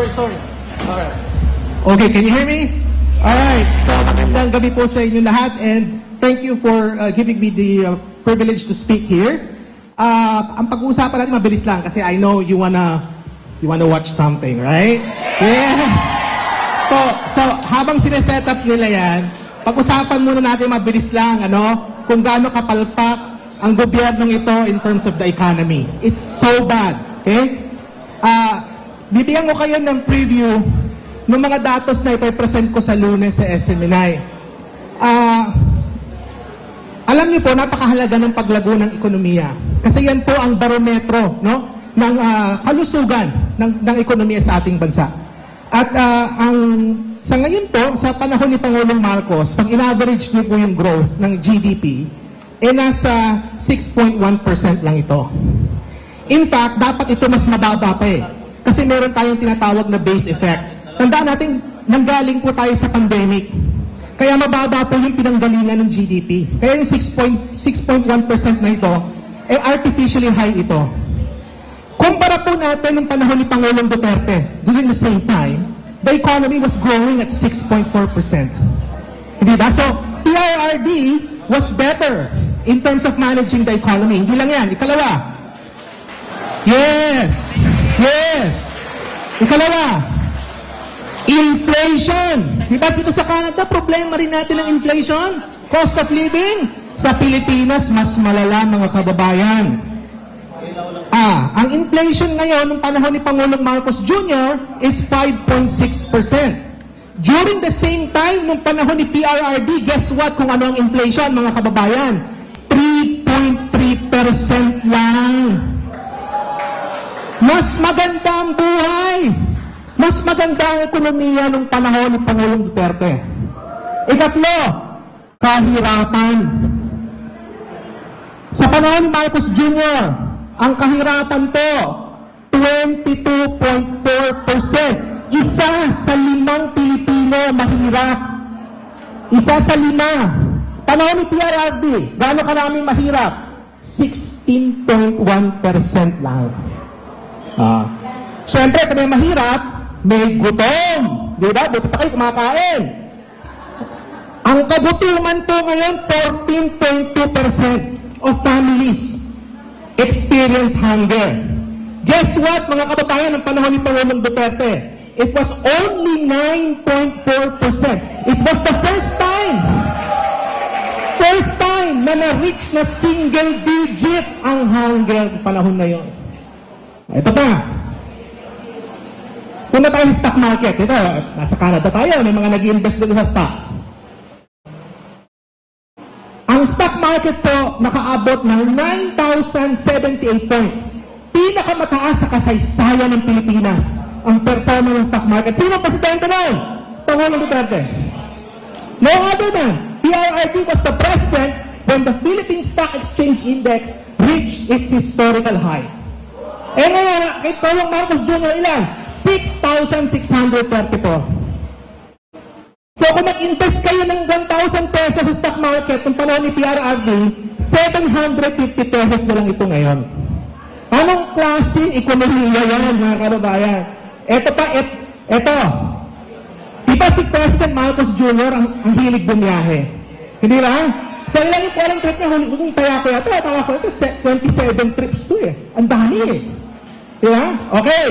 sorry. Alright. Okay, can you hear me? Alright, so magandang gabi po sa inyo lahat and thank you for giving me the privilege to speak here. Ang pag-uusapan natin mabilis lang kasi I know you wanna watch something, right? Yes! So habang sineset up nila yan, pag-usapan muna natin mabilis lang, kung gaano kapalpak ang gobyernong ito in terms of the economy. It's so bad, okay? Bibigyan ko kayo ng preview ng mga datos na ipipresent ko sa Lunes sa SMNI. Alam niyo po, napakahalaga ng paglago ng ekonomiya. Kasi yan po ang barometro, ng kalusugan ng ekonomiya sa ating bansa. At sa ngayon po, sa panahon ni Pangulong Marcos, pag in-average niyo po yung growth ng GDP, nasa 6.1% lang ito. In fact, dapat ito mas mababa pa eh. Kasi meron tayong tinatawag na base effect. Tandaan natin, nanggaling po tayo sa pandemic. Kaya mababa po yung pinanggalingan ng GDP. Kaya yung 6.1% na ito, artificially high ito. Kumpara po natin ng panahon ni Pangulong Duterte, during the same time, the economy was growing at 6.4%. Hindi ba? So, PRRD was better in terms of managing the economy. Hindi lang yan. Ikalawa. Yes! Ikalawa. Inflation. Diba dito sa Canada, problema rin natin ang inflation? Cost of living? Sa Pilipinas, mas malala mga kababayan. Ang inflation ngayon, nung panahon ni Pangulong Marcos Jr. is 5.6%. During the same time, nung panahon ni PRRD, guess what kung ano ang inflation, mga kababayan? 3.3% lang. Mas maganda ang buhay. Mas maganda ang ekonomiya nung panahon ni Pangulong Duterte. Ikatlo, kahirapan. Sa panahon ni Marcos Jr., ang kahirapan po, 22.4%. Isa sa 5 Pilipino mahirap. Isa sa 5. Panahon ni PRRD, gaano karaming mahirap? 16.1% lang. Siyempre, kung may mahirap, may gutom. Di ba? Buti pa kayo kumakain. Ang kagutuman po ngayon, 14.2% of families experience hunger. Guess what, mga kababayan, ng panahon ni Pangulong Duterte? It was only 9.4%. It was the first time na na-reach na single digit ang hunger panahon na yon. Ito pa. Punta tayo sa stock market. Ito, nasa Canada tayo. May mga nag-invest dito sa stocks. Ang stock market po nakaabot ng 9,078 points. Pinakamataas sa kasaysayan ng Pilipinas ang performance ng stock market. Sino presidente nun? Pangulong Duterte. No other than PRRD was the president when the Philippine Stock Exchange Index reached its historical high. Ngayon, kay Pangulong Marcos Jr. ilan? 6,634. So kung mag-invest kayo ng 1,000 pesos sa stock market ng panahon ni PRRD, 750 pesos na lang ito ngayon. Anong klase ekonomiya yan, mga kababayan? Ito pa, ito. Diba si President Marcos Jr. ang hilig bumiyahe? Hindi ba? So ilang yung parang trip niya, kung tawa ko ito, 27 trips to eh. Ang dami eh. Diba? Okay.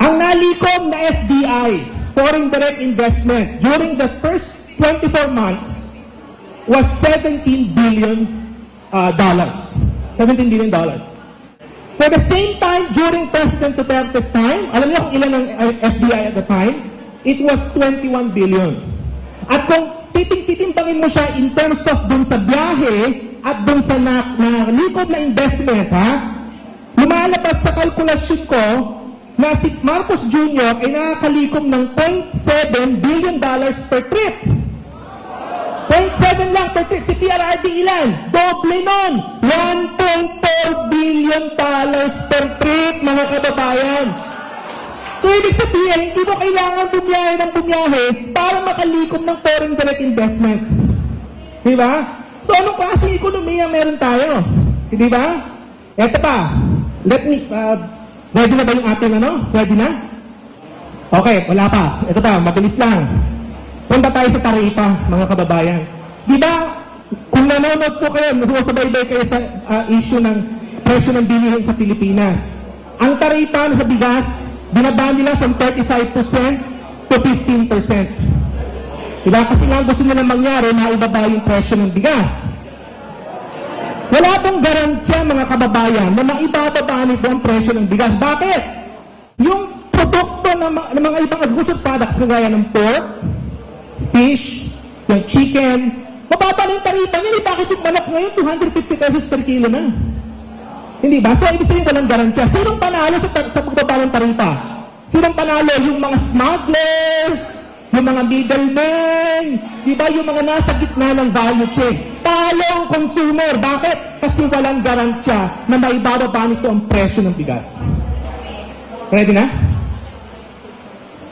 Ang nalikom na FDI, foreign direct investment, during the first 24 months was $17 billion. $17 billion. For the same time, during President Duterte's time, alam niyo kung ilan ang FDI at the time? It was 21 billion. At kung titing-titimbangin mo siya in terms of dun sa biyahe at dun sa nalikom na investment, lumalabas sa kalkulasyon ko na si Marcos Jr. ay nakakalikom ng $0.7 billion per trip. 0.7 lang per trip. Si PRRD ilan? Doble nun. $1.4 billion per trip, mga kababayan. So, ibig sabihin, hindi mo kailangan bumiyahe ng bumiyahe para makalikom ng foreign direct investment. Diba? So, anong klaseng ekonomiya meron tayo? Diba? Eto pa. Let me Ready na ba yung ating ano? Ready na? Okay, wala pa. Ito pa, mabilis lang. Punta tayo sa taripa, mga kababayan. Di ba, kung nanonood po kayo, sumasabaybay kayo sa issue ng presyo ng bilihin sa Pilipinas. Ang taripa sa bigas, binaba nila from 35% to 15%. Diba? Kasi nga gusto nila mangyari na ibaba yung presyo ng bigas. Wala pong garantiya, mga kababayan, na maibababa nito ang presyo ng bigas. Bakit? Yung produkto ng mga ibang agricultural products kagaya ng pork, fish, yung chicken, mababa na yung taripa niya. Bakit yung manok ngayon, 250 pesos per kilo na? Hindi ba? So, ibig sabihin walang garantiya. Sinong panalo sa pagbaba ng taripa? Sinong panalo? Yung mga smugglers, yung mga middlemen, di ba? Yung mga nasa gitna ng value chain. Talo ang consumer. Bakit? Kasi walang garantiya na maibababa nito ang presyo ng bigas. Ready na?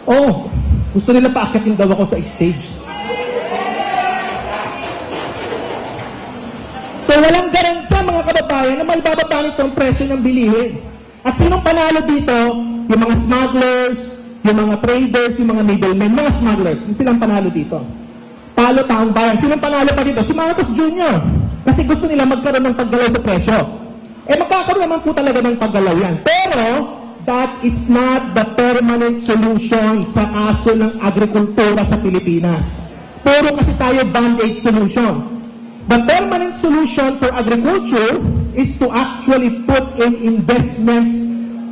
Oh, gusto nila paakyatin daw ako sa stage. So, walang garantiya, mga kababayan, na maibababa nito ang presyo ng bilihin. At sinong panalo dito? Yung mga smugglers, yung mga traders, yung mga middlemen, mga smugglers. Yung silang panalo dito. Talo taong bayan. Sinong panalo pa dito? Si Marcos Jr. Kasi gusto nila magkaroon ng paggalaw sa presyo. Eh, magkakaroon naman po talaga ng paggalaw yan. Pero, that is not the permanent solution sa kaso ng agrikultura sa Pilipinas. Puro kasi tayo band-aid solution. The permanent solution for agriculture is to actually put in investments,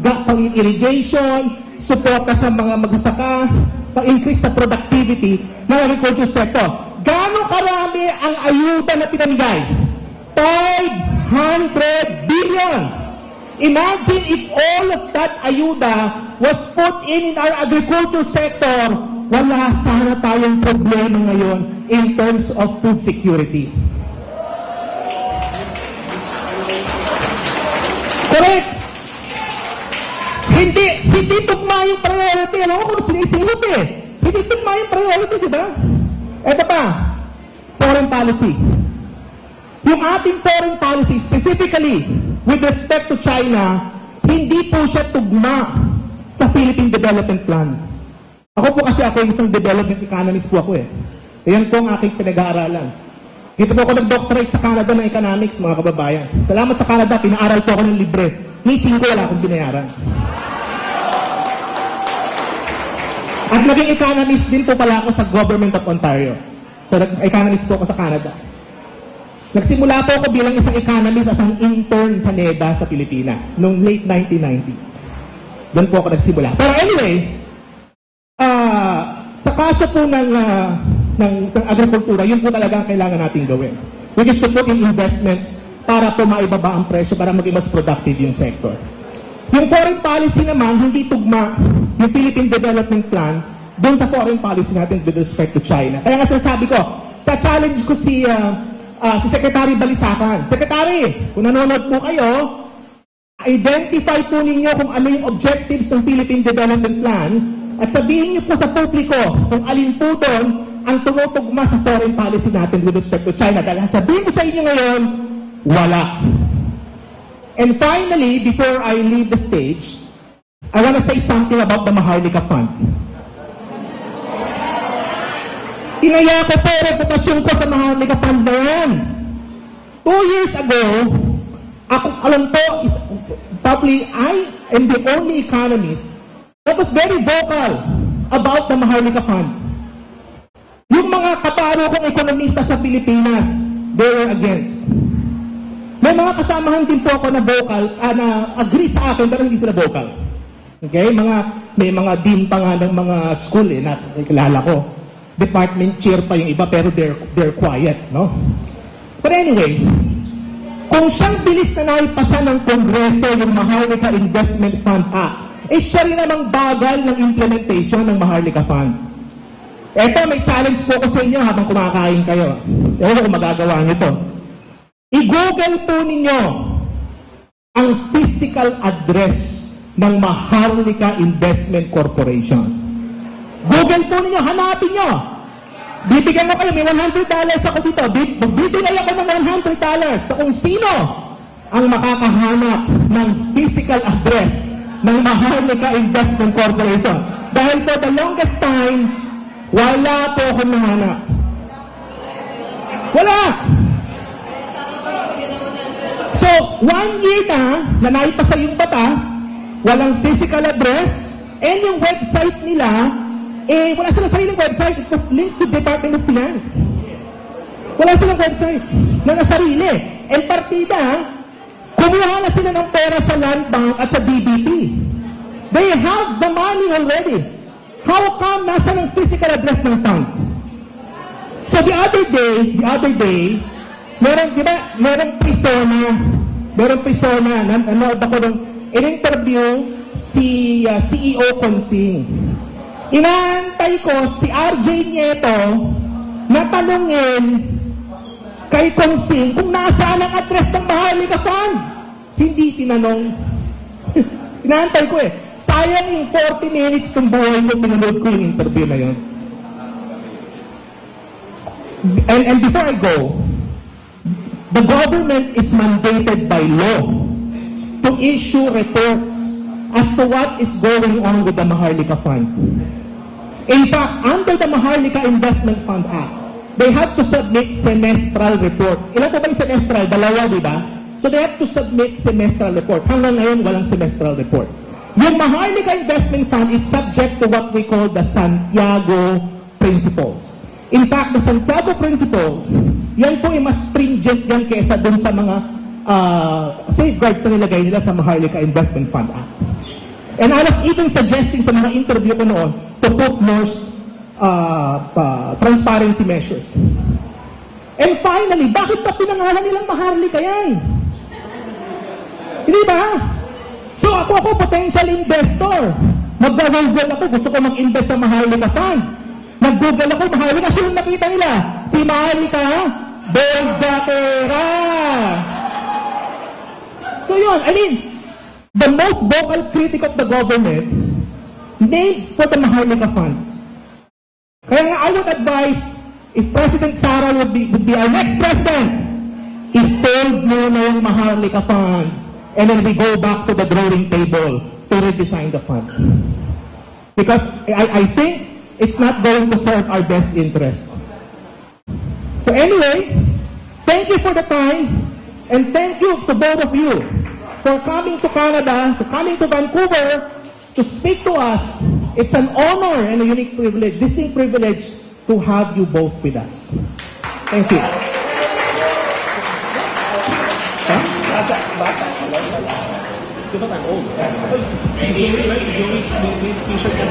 pang-irrigation, suporta sa mga magsasaka, pang-increase sa productivity ng agriculture sector. Gaano karami ang ayuda na pinamigay? 500 billion! Imagine if all of that ayuda was put in our agriculture sector, wala sana tayong problema ngayon in terms of food security. Correct. Hindi tugma yung priority. Alam mo kung sinisilot eh. Hindi tugma yung priority, di ba? Ito pa, foreign policy. Yung ating foreign policy, specifically with respect to China, hindi po siya tugma sa Philippine Development Plan. Ako po kasi ako yung isang development economist po ako eh. Ayan po ang aking pinag-aaralan. Dito po ako nag-doctorate sa Canada ng economics, mga kababayan. Salamat sa Canada, pinaaral po ako ng libre. Missing ko, wala akong binayaran. At naging economist din po pala ako sa Government of Ontario. So, economist po ako sa Canada. Nagsimula po ako bilang isang economist as an intern sa NEDA sa Pilipinas noong late 1990s. Doon po ako nagsimula. Pero anyway, sa kaso po ng agrikultura, yun po talaga ang kailangan natin gawin. Which is to put in investments para po maibaba ang presyo, para maging mas productive yung sector. Yung foreign policy naman, hindi tugma yung Philippine Development Plan doon sa foreign policy natin with respect to China. Kaya nga sinasabi ko, challenge ko si Secretary Balisacan. Secretary, kung nanonood po kayo, identify po ninyo kung ano yung objectives ng Philippine Development Plan at sabihin niyo po sa publiko kung alin po doon ang tumutugma sa foreign policy natin with respect to China. Dahil sabihin ko sa inyo ngayon, wala. And finally, before I leave the stage, I want to say something about the Maharlika Fund. Inaya ko po reputasyon ko sa Maharlika Fund na yan. 2 years ago, ako, alam po, probably I am the only economist that was very vocal about the Maharlika Fund. Yung mga kaparo kong ekonomista sa Pilipinas, they were against. May mga kasamahan din po ako na vocal, na agree sa akin, pero hindi sila vocal. Okay? May mga dean pa nga ng mga school na kilala ko. Department chair pa yung iba, pero they're quiet, no? But anyway, kung siyang bilis na naipasa ng Kongreso yung Maharlika Investment Fund Act, siya rin namang bagal ng implementation ng Maharlika Fund. Eto, may challenge po ko sa inyo habang kumakain kayo. Ewan ko kung magagawa nyo to. I-google po ninyo ang physical address ng Maharlika Investment Corporation. Google po ninyo, hanapin nyo. Bibigyan ko kayo, may $100 ako dito. Bibigay ako ng $100 sa kung sino ang makakahanap ng physical address ng Maharlika Investment Corporation. Dahil for the longest time, wala po akong nahanap. Wala! So, 1 year na naipasa yung batas, walang physical address, and yung website nila, wala silang sariling website. It was linked to Department of Finance. Wala silang website na nasarili. And partida, kumuha na sila ng pera sa Land Bank at sa DBP. They have the money already. How come nasa ng physical address ng fund? So the other day, merong persona, nanood ako ng in-interview si CEO Consing. Inaantay ko si RJ Nieto na tanungin kay Consing kung nasaan ang address ng Maharlika Fund. Hindi tinanong. Inaantay ko Sayang yung 40 minutes ng buhay ko, pinanood ko yung interview na yun. And before I go, the government is mandated by law to issue reports as to what is going on with the Maharlika Fund. In fact, under the Maharlika Investment Fund Act, they have to submit semestral reports. Ilan po ba yung semestral? 2, di ba? So they have to submit semestral report. Hanggang ngayon, walang semestral report. Yung Maharlika Investment Fund is subject to what we call the Santiago Principles. In fact, the Santiago Principles, yan po ay mas stringent yan kaysa dun sa mga safeguards na nilagay nila sa Maharlika Investment Fund Act. And I was even suggesting sa mga interview ko noon to put more transparency measures. And finally, bakit pa pinangalan nilang Maharlika yan? Hindi ba? So ako potential investor. Mag-Google ako, gusto ko mag-invest sa Maharlika Fund. Nag-Google ako, Maharlika, sino nakita nila? Si Maharlika Berjatera. So yun, the most vocal critic of the government named for the Maharlika Fund. Kaya nga, I would advise, if President Sara would be our next president, i-fold muna yung Maharlika Fund. And then we go back to the drawing table to redesign the fund. Because I think it's not going to serve our best interest. So anyway, thank you for the time, and thank you to both of you for coming to Canada, for coming to Vancouver, to speak to us. It's an honor and a unique privilege, distinct privilege, to have you both with us. Thank you. Because I'm old. Maybe t-shirt and